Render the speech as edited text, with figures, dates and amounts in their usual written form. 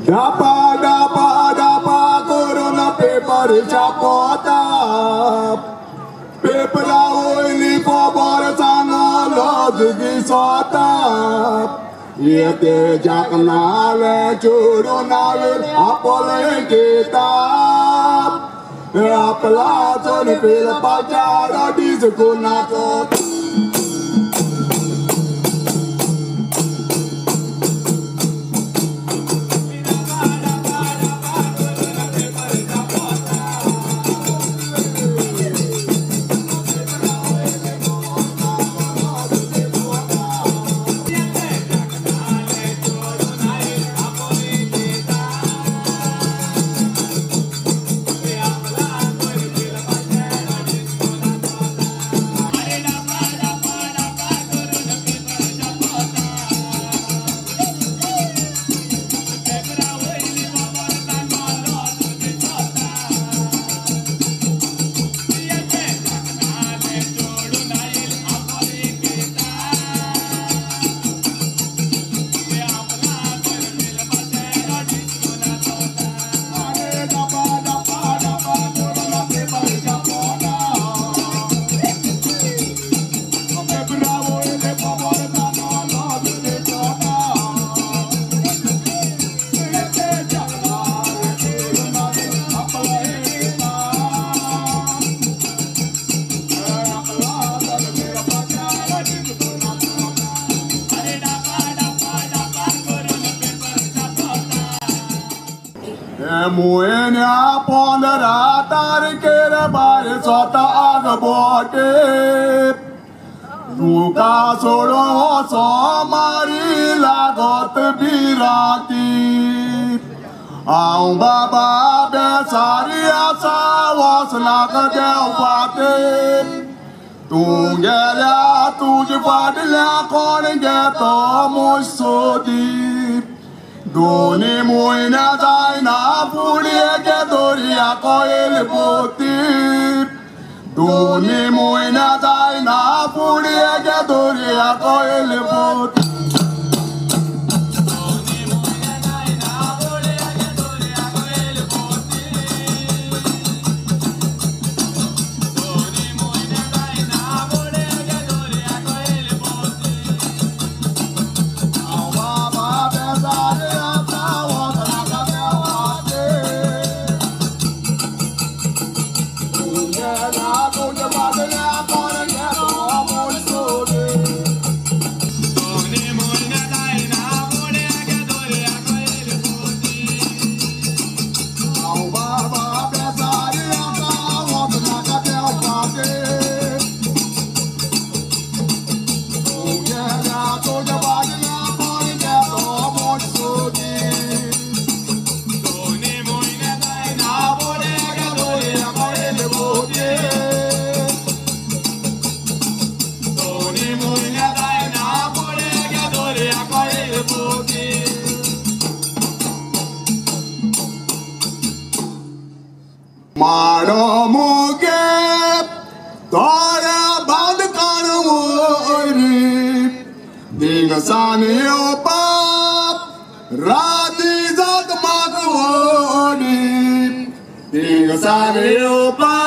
Dapa corona paper chapota. Paper oily for Boratano, Lord Gisota. Yete Jacanale, Chudonale, Apologeta. Apalato, the Pilapata, Disacunato. Muenia ponderata richiede pare sotto agbote. Duca solo so mari la gote birati. Aun baba besaria sa was la del fate. Tungela tuji fadila con geto musodi. Doni muina zaina pulie ke doria koel poti. Doni muina zaina pulie ke doria koel poti. Mano muge, tora band kanu ori. Dinga sani opa, rati zat makoni. Dinga sani opa.